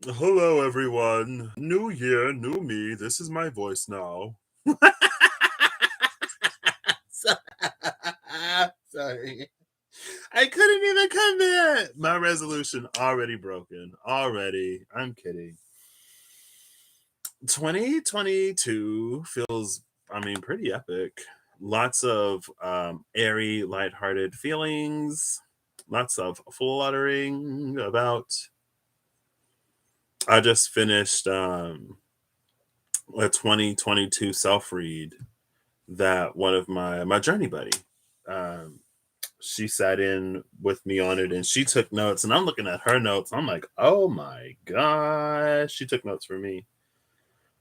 Hello, everyone. New year, new me. This is my voice now. Sorry. I couldn't even come there. My resolution already broken. Already. I'm kidding. 2022 feels, pretty epic. Lots of airy, lighthearted feelings. Lots of fluttering about. I just finished a 2022 self read that one of my journey buddy, um, she sat in with me on it and she took notes, and I'm looking at her notes. I'm like, oh my gosh, she took notes for me.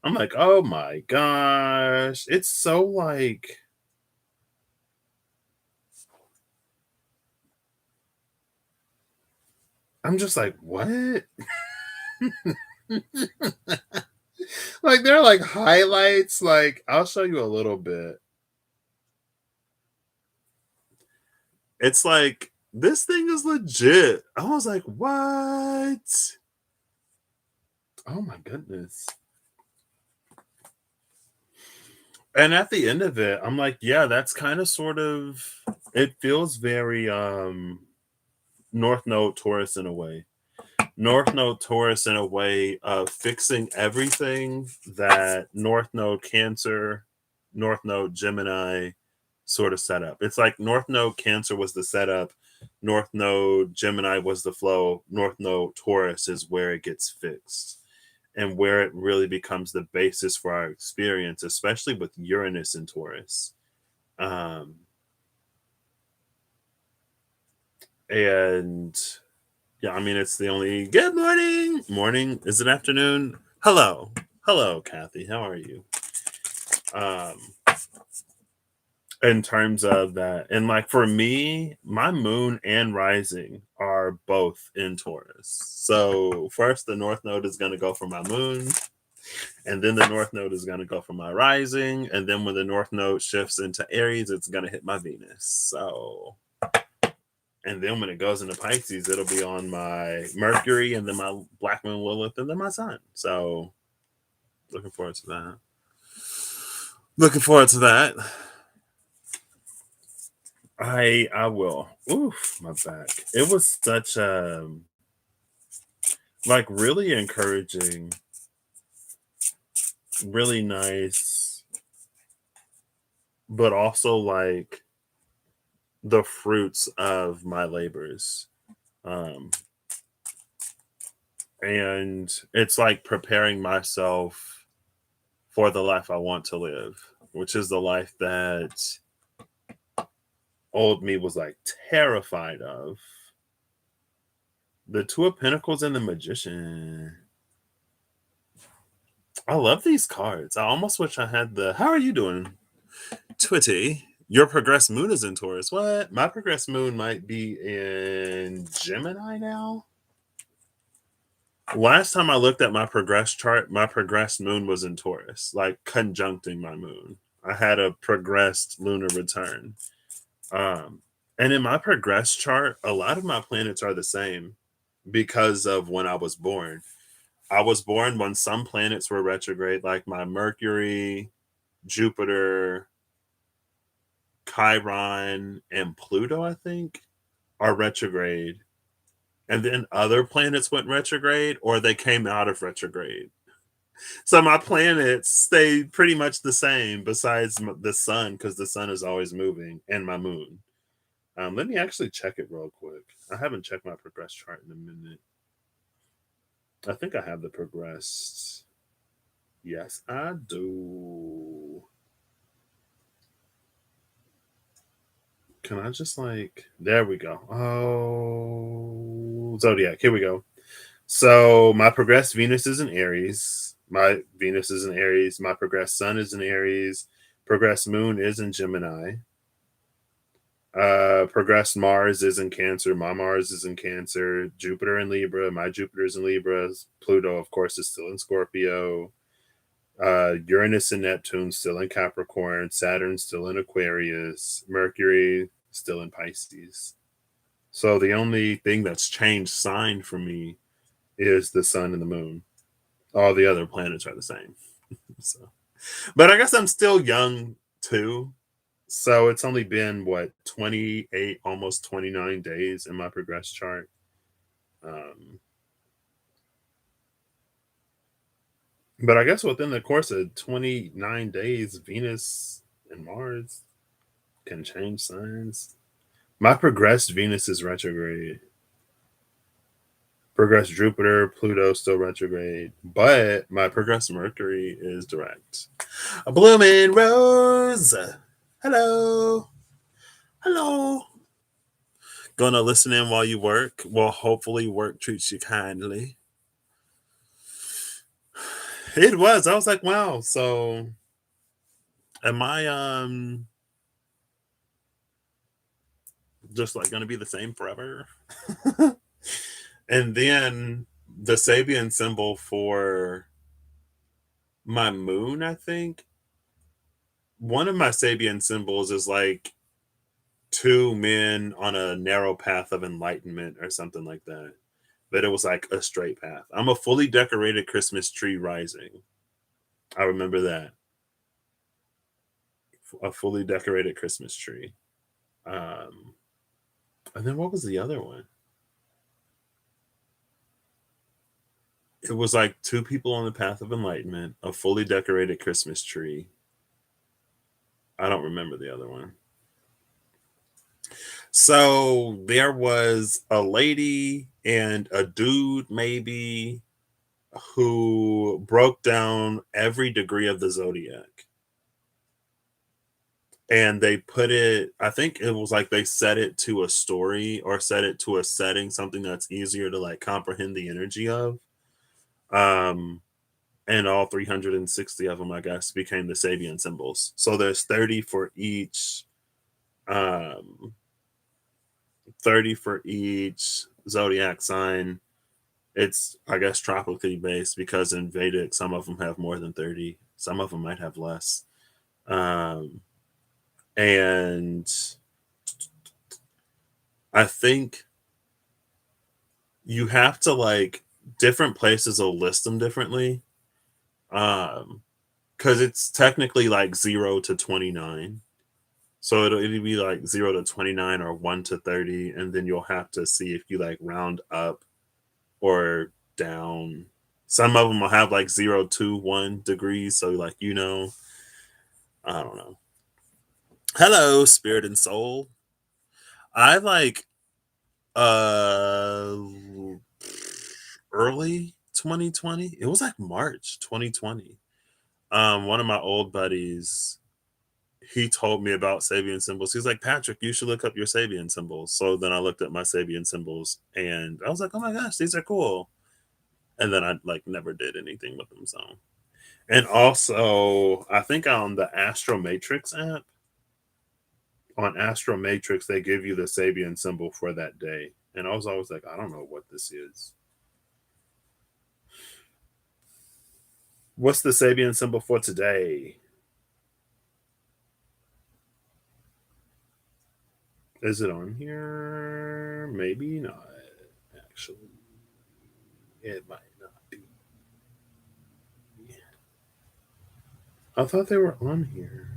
I'm like, oh my gosh, it's so like I'm just like, what? Like they're like highlights. Like I'll show you a little bit. It's like this thing is legit. I was like, what? Oh my goodness. And at the end of it, I'm like, yeah, that's kind of sort of it feels very North Node Taurus in a way. North Node Taurus in a way of fixing everything that North Node Cancer, North Node Gemini sort of set up. It's like North Node Cancer was the setup, North Node Gemini was the flow, North Node Taurus is where it gets fixed and where it really becomes the basis for our experience, especially with Uranus and Taurus. Um, and yeah, it's the only good morning. Morning. Is it afternoon? Hello. Hello, Kathy. How are you? Um, in terms of that. And like for me, my moon and rising are both in Taurus. So first the North Node is gonna go for my moon, and then the North Node is gonna go for my rising, and then when the North Node shifts into Aries, it's gonna hit my Venus. So and then when it goes into Pisces, it'll be on my Mercury, and then my Black Moon Lilith, and then my Sun. So looking forward to that. Looking forward to that. I will. Oof, my back. It was such like really encouraging, really nice, but also like the fruits of my labors. Um and it's like preparing myself for the life I want to live, which is the life that old me was like terrified of. The Two of Pentacles and the Magician. I love these cards. I almost wish I had the. How are you doing, Twitty? Your progressed moon is in Taurus. What? My progressed moon might be in Gemini now. Last time I looked at my progressed chart, my progressed moon was in Taurus, like conjuncting my moon. I had a progressed lunar return. Um, and in my progressed chart, a lot of my planets are the same because of when I was born. I was born when some planets were retrograde, like my Mercury, Jupiter, Chiron, and Pluto, I think, are retrograde. And then other planets went retrograde or they came out of retrograde. So my planets stay pretty much the same besides the sun, because the sun is always moving, and my moon. Let me actually check it real quick. I haven't checked my progressed chart in a minute. I think I have the progressed. Yes, I do. Can I just like there we go. Oh, zodiac. Here we go. So my progressed Venus is in Aries. My Venus is in Aries. My progressed Sun is in Aries. Progressed Moon is in Gemini. Progressed Mars is in Cancer. My Mars is in Cancer. Jupiter in Libra. My Jupiter is in Libra. Pluto, of course, is still in Scorpio. Uranus and Neptune still in Capricorn. Saturn still in Aquarius. Mercury still in Pisces. So the only thing that's changed sign for me is the sun and the moon. All the other planets are the same. So, but I guess I'm still young too. So it's only been what 28, almost 29 days in my progress chart. Um, but I guess within the course of 29 days, Venus and Mars can change signs. My progressed Venus is retrograde. Progressed Jupiter, Pluto still retrograde, but my progressed Mercury is direct. A blooming rose. Hello. Hello. Gonna listen in while you work. Well, hopefully work treats you kindly. It was. I was like, wow. So am I just like gonna be the same forever? And then the Sabian symbol for my moon, I think. One of my Sabian symbols is like two men on a narrow path of enlightenment or something like that. But it was like a straight path. I'm a fully decorated Christmas tree rising. I remember that. A fully decorated Christmas tree. Um, and then what was the other one? It was like two people on the path of enlightenment, a fully decorated Christmas tree. I don't remember the other one. So there was a lady and a dude, maybe, who broke down every degree of the zodiac. And they put it, I think it was like they set it to a story or set it to a setting, something that's easier to like comprehend the energy of. Um, and all 360 of them, I guess, became the Sabian symbols. So there's 30 for each, um, 30 for each zodiac sign. It's, I guess, tropically based because in Vedic, some of them have more than 30, some of them might have less. Um, and I think you have to like different places will list them differently. Because it's technically like 0 to 29. So it'll either be like 0 to 29 or 1 to 30, and then you'll have to see if you like round up or down. Some of them will have like 0 to 1 degrees. So like I don't know. Hello, spirit and soul. I like uh early 2020. It was like March 2020. One of my old buddies, he told me about Sabian symbols. He's like, Patrick, you should look up your Sabian symbols. So then I looked at my Sabian symbols and I was like, oh my gosh, these are cool. And then I like never did anything with them. So, and also, I think on the Astro Matrix app, on Astro Matrix, they give you the Sabian symbol for that day. And I was always like, I don't know what this is. What's the Sabian symbol for today? Is it on here? Maybe not. Actually, it might not be. I thought they were on here.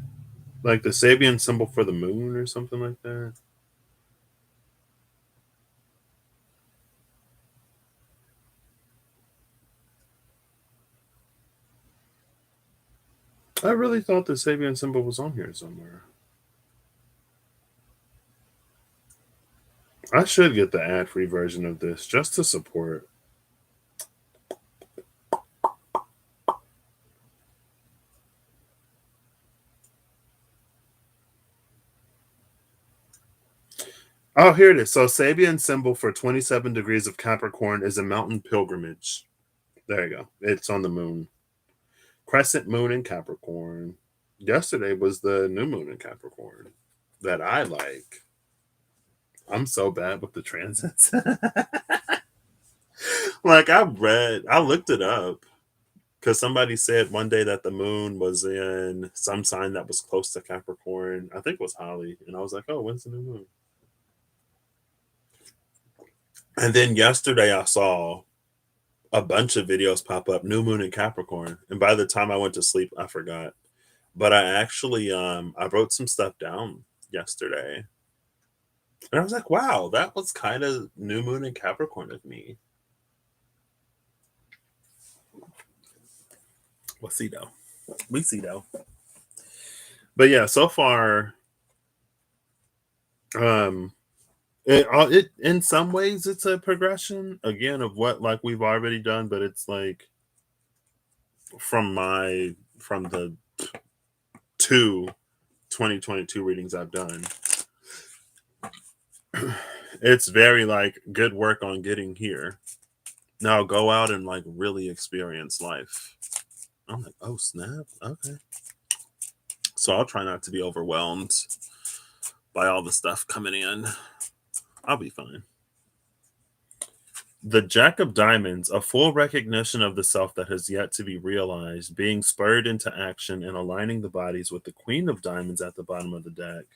Like the Sabian symbol for the moon or something like that. I really thought the Sabian symbol was on here somewhere. I should get the ad free version of this just to support. Oh, here it is. So, Sabian symbol for 27 degrees of Capricorn is a mountain pilgrimage. There you go. It's on the moon. Crescent moon in Capricorn. Yesterday was the new moon in Capricorn that I like. I'm so bad with the transits. Like, I looked it up because somebody said one day that the moon was in some sign that was close to Capricorn. I think it was Holly. And I was like, oh, when's the new moon? And then yesterday I saw a bunch of videos pop up, new moon in Capricorn. And by the time I went to sleep, I forgot. But I actually I wrote some stuff down yesterday. And I was like, wow, that was kind of new moon in Capricorn of me. We'll see though. We see though. But yeah, so far, um, it in some ways it's a progression again of what like we've already done, but it's like from the two 2022 readings I've done, it's very like good work on getting here. Now go out and like really experience life. I'm like, oh snap, okay. So I'll try not to be overwhelmed by all the stuff coming in. I'll be fine. The Jack of Diamonds, a full recognition of the self that has yet to be realized, being spurred into action and aligning the bodies with the Queen of Diamonds at the bottom of the deck.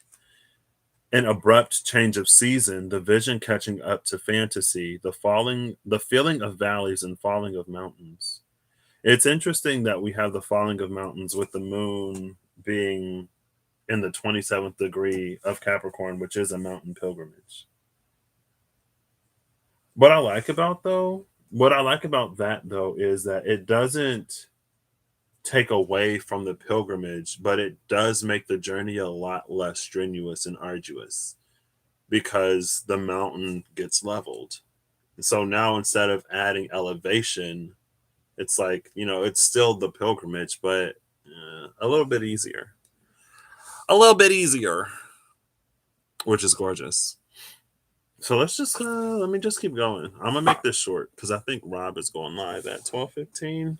An abrupt change of season, the vision catching up to fantasy, the feeling of valleys and falling of mountains. It's interesting that we have the falling of mountains with the moon being in the 27th degree of Capricorn, which is a mountain pilgrimage. What I like about that though is that it doesn't take away from the pilgrimage, but it does make the journey a lot less strenuous and arduous because the mountain gets leveled. And so now instead of adding elevation, it's like, it's still the pilgrimage, but a little bit easier. A little bit easier, which is gorgeous. So let me just keep going. I'm gonna make this short because I think Rob is going live at 12:15.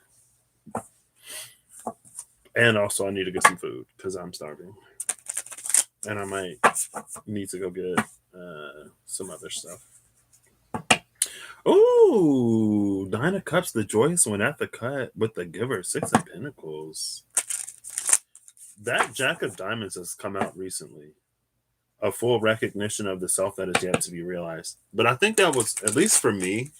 And also I need to get some food because I'm starving. And I might need to go get some other stuff. Ooh, Nine of Cups, the joyous one at the cut with the giver, Six of Pentacles. That Jack of Diamonds has come out recently. A full recognition of the self that is yet to be realized. But I think that was, at least for me,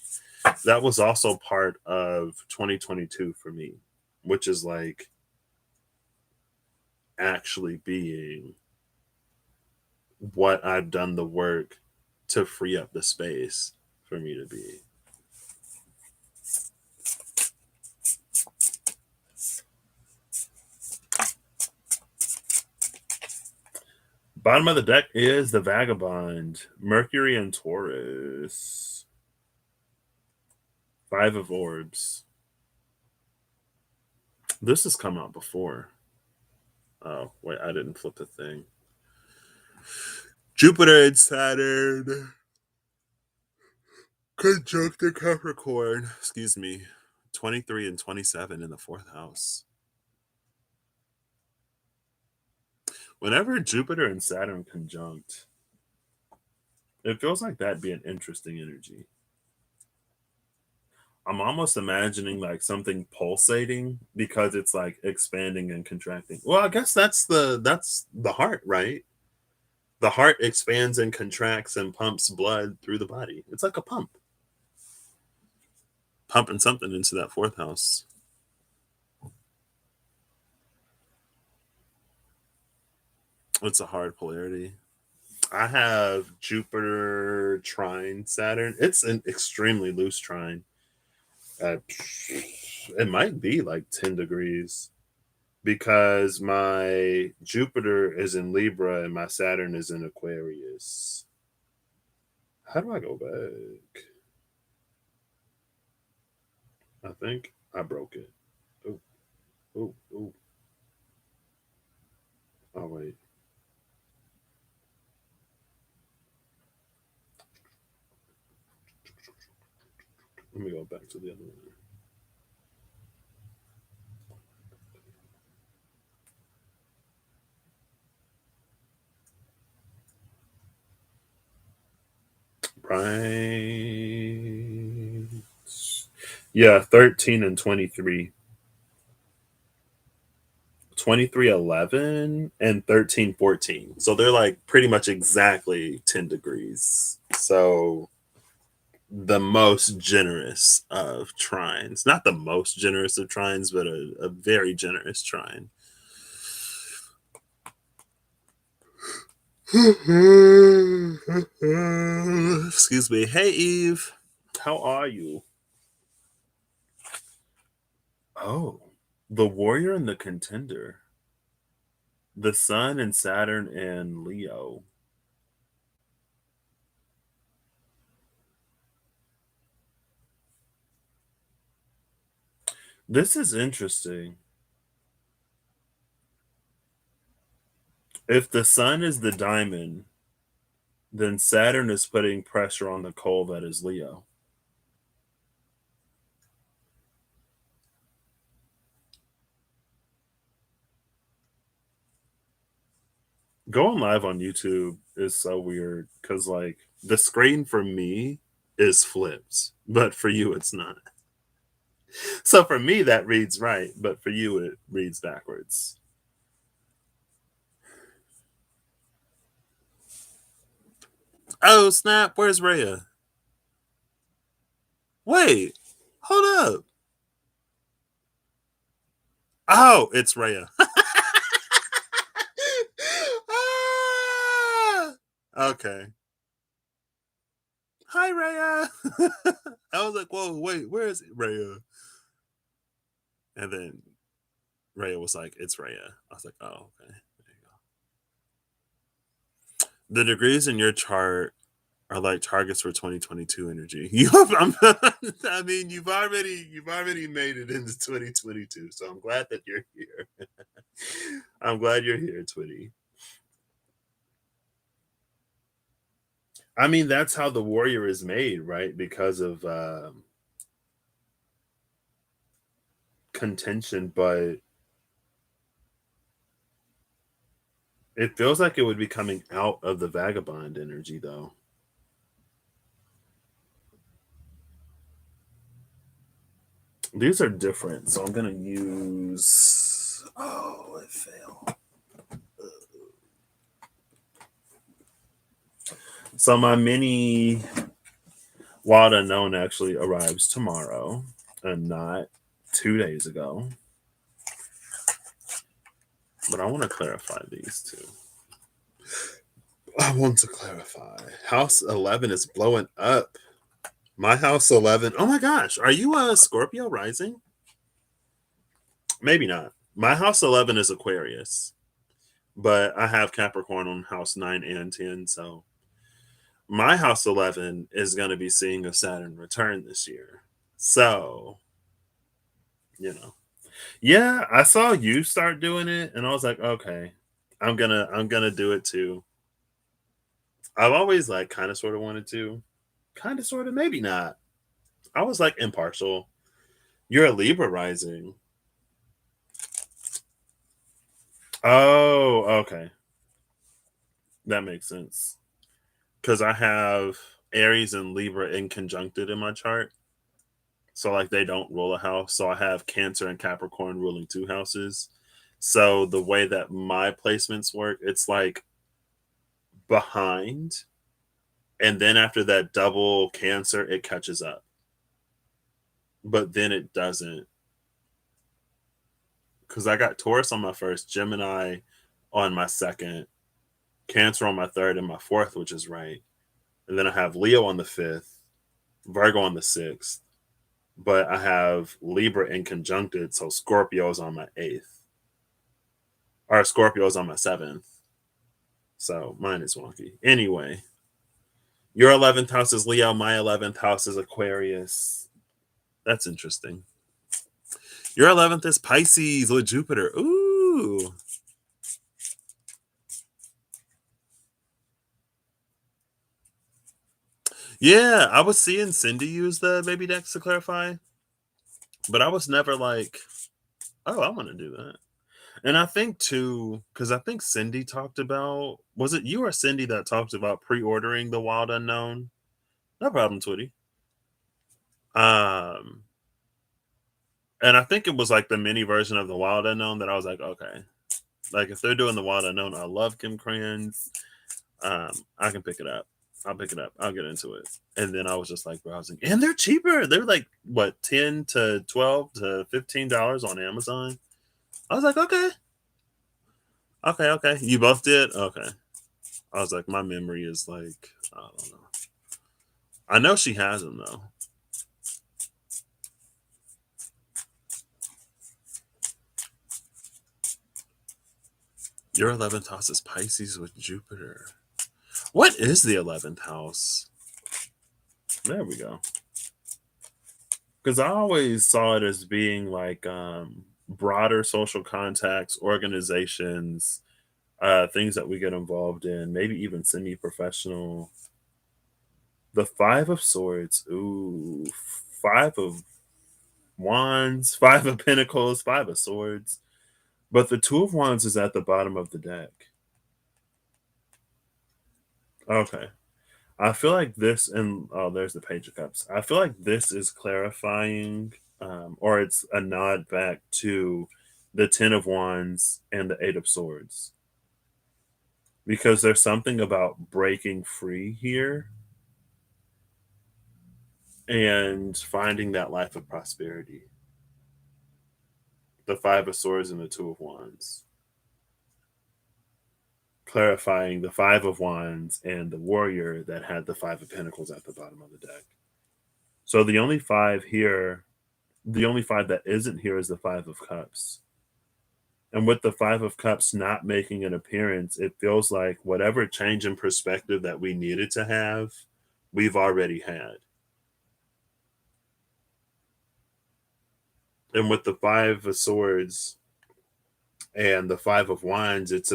that was also part of 2022 for me, which is like actually being what I've done the work to free up the space for me to be. Bottom of the deck is the Vagabond, Mercury and Taurus. Five of Orbs. This has come out before. Oh, wait, I didn't flip the thing. Jupiter and Saturn. Conjunct the Capricorn. Excuse me. 23 and 27 in the fourth house. Whenever Jupiter and Saturn conjunct, it feels like that'd be an interesting energy. I'm almost imagining like something pulsating because it's like expanding and contracting. Well, I guess that's the heart, right? The heart expands and contracts and pumps blood through the body. It's like a pump. Pumping something into that fourth house. It's a hard polarity. I have Jupiter trine Saturn. It's an extremely loose trine. It might be like 10 degrees because my Jupiter is in Libra and my Saturn is in Aquarius. How do I go back? I think I broke it. Oh, oh, oh. Oh, wait. Let me go back to the other one. Right. Yeah, 13 and 23. 23:11 and 13:14. So they're like pretty much exactly 10 degrees. So the most generous of trines. Not the most generous of trines, but a very generous trine. Excuse me. Hey, Eve. How are you? Oh, the warrior and the contender. The sun and Saturn and Leo. This is interesting. If the sun is the diamond, then Saturn is putting pressure on the coal that is Leo. Going live on YouTube is so weird because, like, the screen for me is flipped, but for you, it's not. So for me, that reads right, but for you, it reads backwards. Oh, snap. Where's Rhea? Wait, hold up. Oh, it's Rhea. Ah! Okay. Hi, Rhea. I was like, whoa, wait, where is Rhea? And then Rhea was like, it's Rhea. I was like, oh, okay. There you go. The degrees in your chart are like targets for 2022 energy. I mean, you've already made it into 2022, so I'm glad that you're here. I'm glad you're here, Twitty. I mean, that's how the warrior is made, right? Because of contention, but it feels like it would be coming out of the vagabond energy, though. These are different, so I'm gonna use. Oh, it failed. So my mini Wild Unknown actually arrives tomorrow and not 2 days ago. But I want to clarify these two. I want to clarify. House 11 is blowing up. My house 11. Oh my gosh. Are you a Scorpio rising? Maybe not. My house 11 is Aquarius, but I have Capricorn on house 9 and 10. So my house 11 is going to be seeing a Saturn return this year. So, you know. Yeah, I saw you start doing it and I was like, okay, I'm gonna do it too. I've always like kind of sort of wanted to. Kind of sort of, maybe not. I was like impartial. You're a Libra rising. Oh, okay. That makes sense. Because I have Aries and Libra in conjuncted in my chart. So like they don't rule a house. So I have Cancer and Capricorn ruling two houses. So the way that my placements work, it's like behind. And then after that double Cancer, it catches up. But then it doesn't. Because I got Taurus on my first, Gemini on my second, Cancer on my third, and my fourth, which is right. And then I have Leo on the fifth, Virgo on the sixth, but I have Libra in conjuncted, so Scorpio is on my eighth, or Scorpio is on my seventh. So mine is wonky. Anyway, your 11th house is Leo, my 11th house is Aquarius. That's interesting. Your 11th is Pisces with Jupiter. Ooh. Yeah, I was seeing Cindy use the baby decks to clarify, but I was never like, oh, I want to do that. And I think too, because I think Cindy talked about, was it you or Cindy that talked about pre-ordering the Wild Unknown? No problem, Twitty. Um, and I think it was like the mini version of the Wild Unknown that I was like, okay, like if they're doing the Wild Unknown, I love Kim Kranz. I can pick it up. I'll pick it up. I'll get into it. And then I was just like browsing, and they're cheaper. They're like what, 10 to 12 to $15 on Amazon. I was like, okay, okay. You both did? Okay. I was like, my memory is like, I don't know. I know she has them though. Your 11th house is Pisces with Jupiter. What is the 11th house? There we go. Because I always saw it as being like broader social contacts, organizations, things that we get involved in, maybe even semi professional. The Five of Swords. Ooh. Five of Wands, Five of Pentacles, Five of Swords. But the Two of Wands is at the bottom of the deck. Okay. I feel like this, and oh, there's the Page of Cups. I feel like this is clarifying, or it's a nod back to the Ten of Wands and the Eight of Swords, because there's something about breaking free here and finding that life of prosperity. The Five of Swords and the Two of Wands, clarifying the Five of Wands and the Warrior that had the Five of Pentacles at the bottom of the deck. So the only five here, the only five that isn't here is the Five of Cups. And with the Five of Cups not making an appearance, it feels like whatever change in perspective that we needed to have, we've already had. And with the Five of Swords and the Five of Wands, it's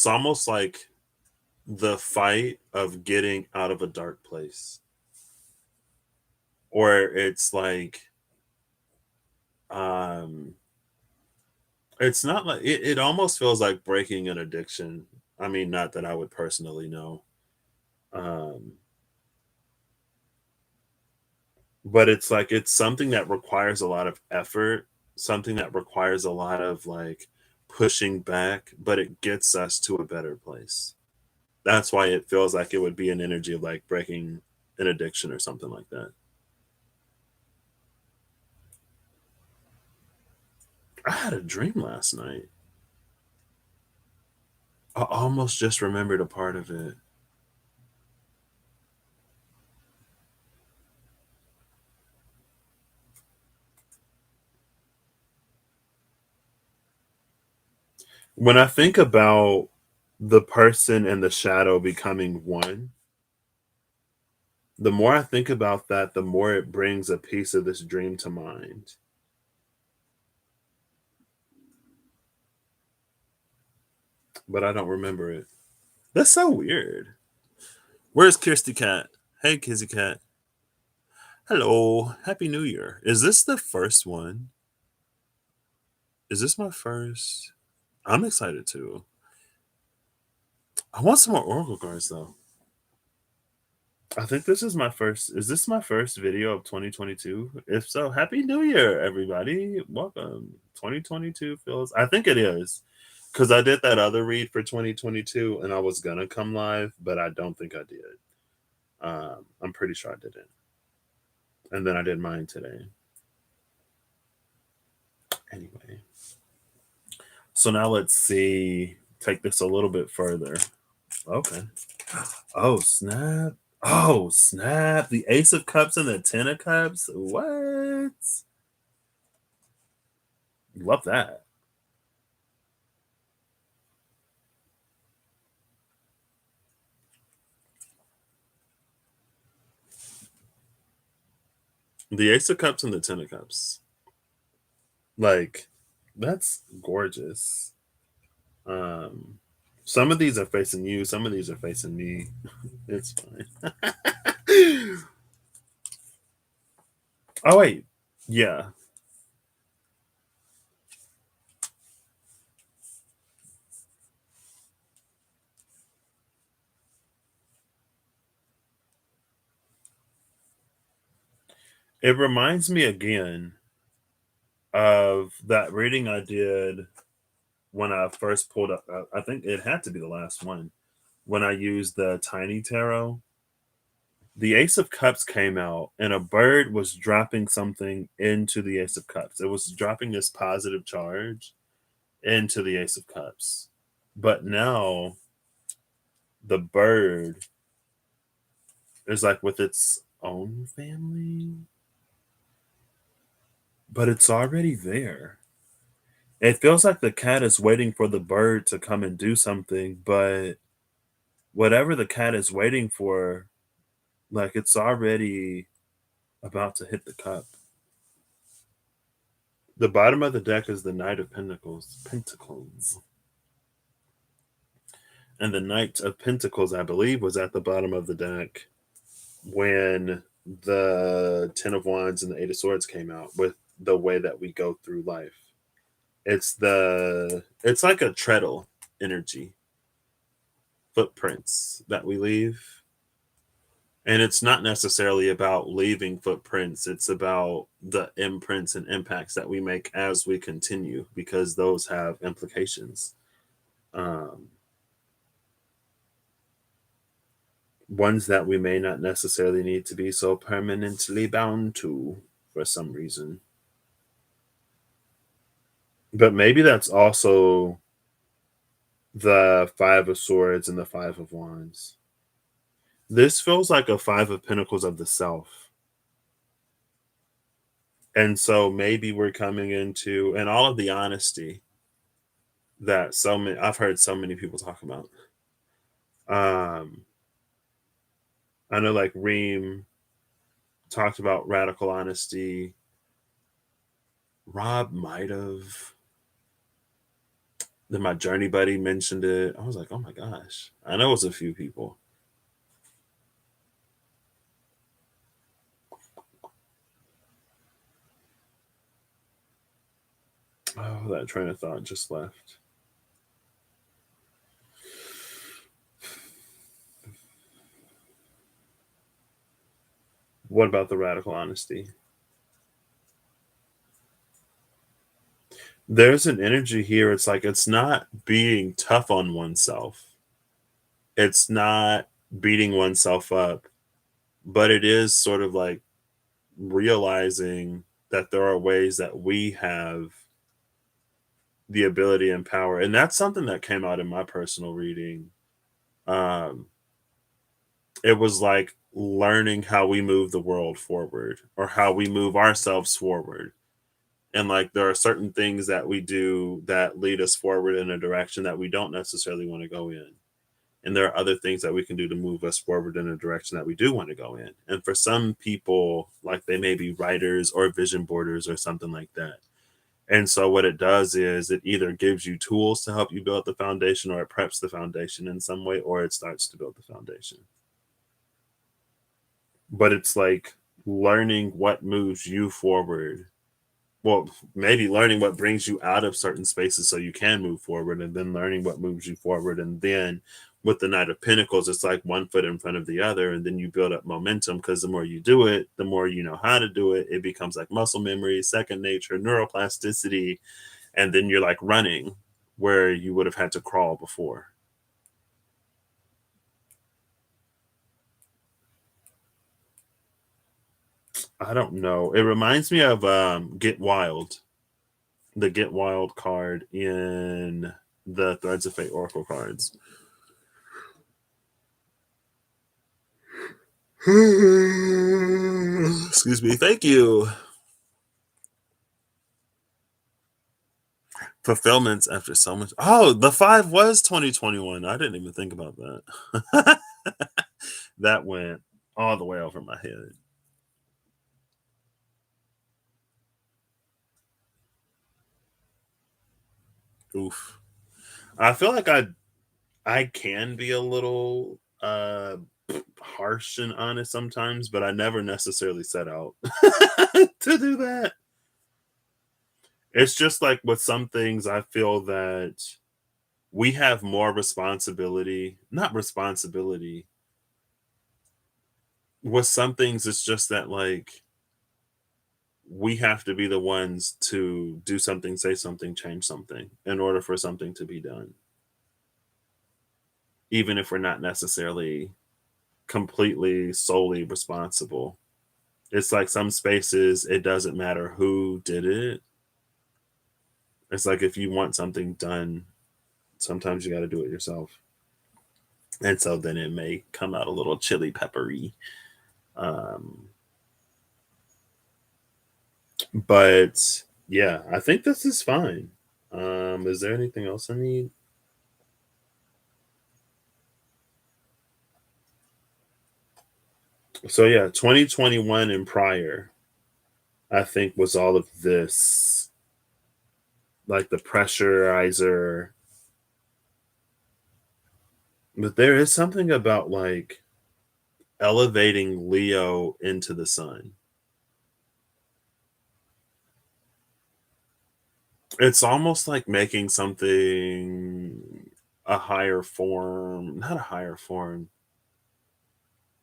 almost like the fight of getting out of a dark place. Or it's like, um, it's not like it almost feels like breaking an addiction. I mean, not that I would personally know. Um, but it's like it's something that requires a lot of effort, something that requires a lot of like pushing back, but it gets us to a better place. That's why it feels like it would be an energy of like breaking an addiction or something like that. I had a dream last night. I almost just remembered a part of it. When I think about the person and the shadow becoming one, the more I think about that, the more it brings a piece of this dream to mind. But I don't remember it. That's so weird. Where's Kirsty Cat? Hey, Kizzy Cat. Hello. Happy New Year. Is this the first one? Is this my first? I'm excited too. I want some more Oracle cards though. I think this is my first. Is this my first video of 2022? If so, Happy New Year, everybody. Welcome. 2022 feels, I think it is. Because I did that other read for 2022 and I was going to come live, but I don't think I did. I'm pretty sure I didn't. And then I did mine today. Anyway. So now let's see. Take this a little bit further. Okay. Oh, snap. Oh, snap. The Ace of Cups and the Ten of Cups. What? Love that. The Ace of Cups and the Ten of Cups. Like, that's gorgeous. Um, some of these are facing you, some of these are facing me. It's fine. Oh wait. Yeah. It reminds me again of that reading I did when I first pulled up. I think it had to be the last one when I used the tiny tarot. The Ace of Cups came out, and a bird was dropping something into the Ace of Cups. It was dropping this positive charge into the Ace of Cups. But now the bird is like with its own family, but it's already there. It feels like the cat is waiting for the bird to come and do something, but whatever the cat is waiting for, like it's already about to hit the cup. The bottom of the deck is the Knight of Pentacles. And the Knight of Pentacles, I believe, was at the bottom of the deck when the Ten of Wands and the Eight of Swords came out with the way that we go through life. It's like a treadle energy, footprints that we leave. And it's not necessarily about leaving footprints, it's about the imprints and impacts that we make as we continue, because those have implications. Um, Ones that we may not necessarily need to be so permanently bound to for some reason. But maybe that's also the Five of Swords and the Five of Wands. This feels like a Five of Pentacles of the Self. And so maybe we're coming into, and all of the honesty that I've heard so many people talk about. Um, I know like Reem talked about radical honesty. Rob might have. Then my journey buddy mentioned it. I was like, oh my gosh. I know it's a few people. Oh, that train of thought just left. What about the radical honesty? There's an energy here. It's like it's not being tough on oneself. It's not beating oneself up, but it is sort of like realizing that there are ways that we have the ability and power. And that's something that came out in my personal reading. Um, it was like learning how we move the world forward or how we move ourselves forward. And like there are certain things that we do that lead us forward in a direction that we don't necessarily want to go in. And there are other things that we can do to move us forward in a direction that we do want to go in. And for some people, like they may be writers or vision boarders or something like that. And so what it does is it either gives you tools to help you build the foundation, or it preps the foundation in some way, or it starts to build the foundation. But it's like learning what moves you forward. Well, maybe learning what brings you out of certain spaces so you can move forward, and then learning what moves you forward. And then with the Knight of Pentacles, it's like one foot in front of the other, and then you build up momentum because the more you do it, the more you know how to do it. It becomes like muscle memory, second nature, neuroplasticity, and then you're like running where you would have had to crawl before. I don't know. It reminds me of Get Wild, the Get Wild card in the Threads of Fate Oracle cards. Excuse me. Thank you. Fulfillments after so much. Oh, the five was 2021. I didn't even think about that. That went all the way over my head. Oof. I feel like I can be a little harsh and honest sometimes, but I never necessarily set out to do that. It's just like with some things, I feel that we have more responsibility, not responsibility. With some things, it's just that like we have to be the ones to do something, say something, change something in order for something to be done, even if we're not necessarily completely solely responsible. It's like some spaces, it doesn't matter who did it. It's like if you want something done, sometimes you got to do it yourself. And so then it may come out a little chili peppery. Um, but yeah, I think this is fine. Is there anything else I need? So yeah, 2021 and prior, I think was all of this, like the pressurizer. But there is something about like elevating Leo into the sun. It's almost like making something a higher form, not a higher form.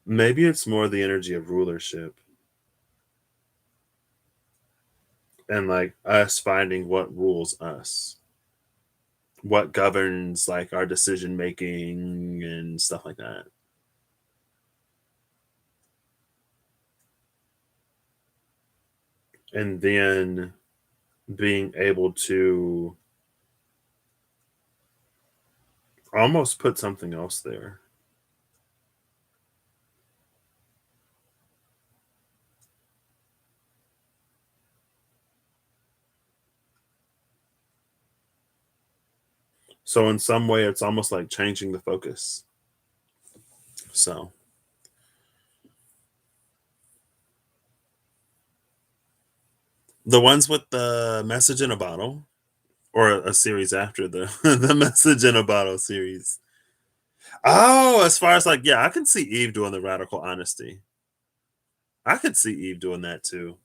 Maybe it's more the energy of rulership and like us finding what rules us, what governs like our decision making and stuff like that. And then being able to almost put something else there. So in some way, it's almost like changing the focus. So the ones with the message in a bottle, or a series after the the message in a bottle series. Oh, as far as like, yeah, I can see Eve doing the radical honesty. I could see Eve doing that too,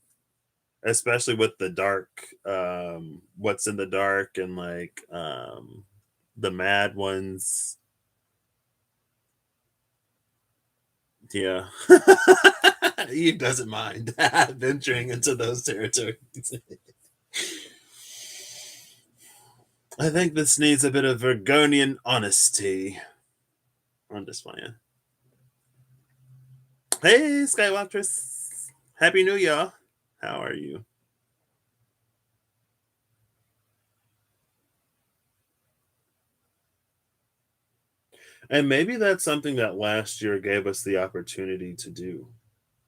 especially with the dark, what's in the dark and like the mad ones. Yeah. Eve doesn't mind venturing into those territories. I think this needs a bit of Virgonian honesty. I'm just playing. Hey, Skywalkers. Happy New Year. How are you? And maybe that's something that last year gave us the opportunity to do.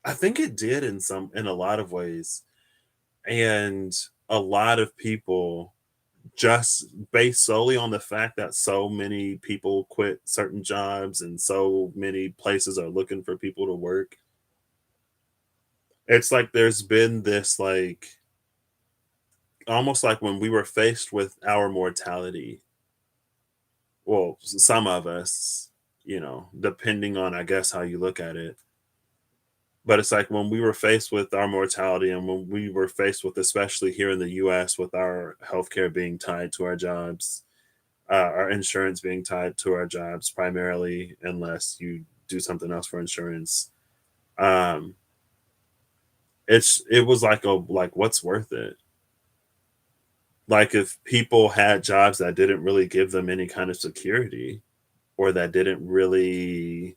I think it did in a lot of ways. And a lot of people, just based solely on the fact that so many people quit certain jobs and so many places are looking for people to work. It's like there's been this like almost like when we were faced with our mortality. Well, some of us, depending on I guess how you look at it. But it's like when we were faced with our mortality and when we were faced with, especially here in the US, with our healthcare being tied to our jobs, our insurance being tied to our jobs primarily, unless you do something else for insurance. Um, it was like what's worth it? Like if people had jobs that didn't really give them any kind of security or that didn't really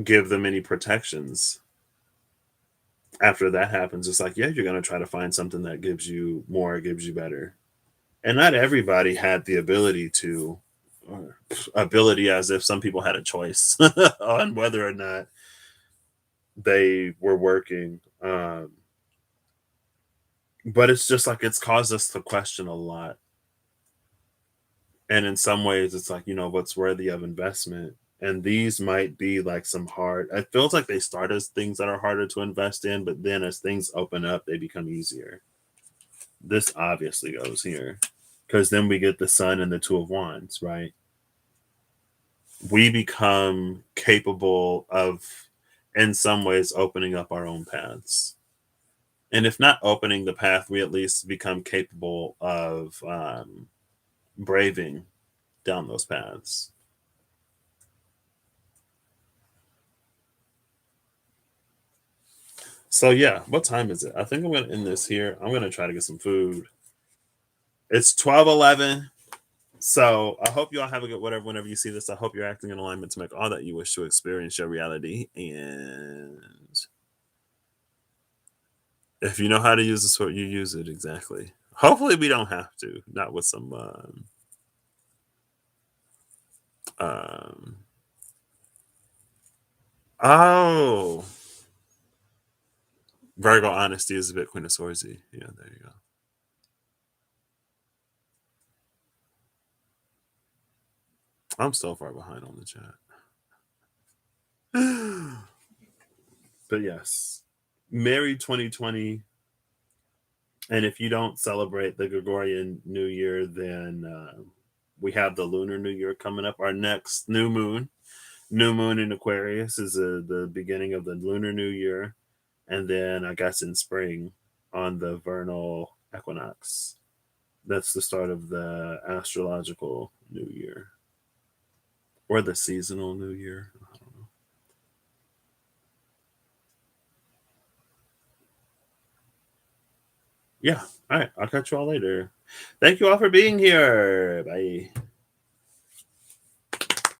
give them any protections. After that happens, it's like, yeah, you're going to try to find something that gives you more, gives you better. And not everybody had the ability to, or ability as if some people had a choice on whether or not they were working. But it's just like it's caused us to question a lot. And in some ways, it's like, what's worthy of investment. And these might be like some hard, it feels like they start as things that are harder to invest in, but then as things open up, they become easier. This obviously goes here because then we get the sun and the two of wands, right? We become capable of, in some ways, opening up our own paths. And if not opening the path, we at least become capable of braving down those paths. So yeah, what time is it? I think I'm gonna end this here. I'm gonna try to get some food. It's 12:11. So I hope you all have a good whatever whenever you see this. I hope you're acting in alignment to make all that you wish to experience your reality. And if you know how to use the sword, you use it exactly. Hopefully we don't have to. Not with some um oh, Virgo honesty is a bit Queen of Swordsy. Yeah, there you go. I'm so far behind on the chat. But yes, Merry 2020. And if you don't celebrate the Gregorian New Year, then we have the Lunar New Year coming up. Our next new moon in Aquarius is the beginning of the Lunar New Year. And then I guess in spring on the vernal equinox. That's the start of the astrological New Year or the seasonal New Year. I don't know. Yeah. All right. I'll catch you all later. Thank you all for being here. Bye.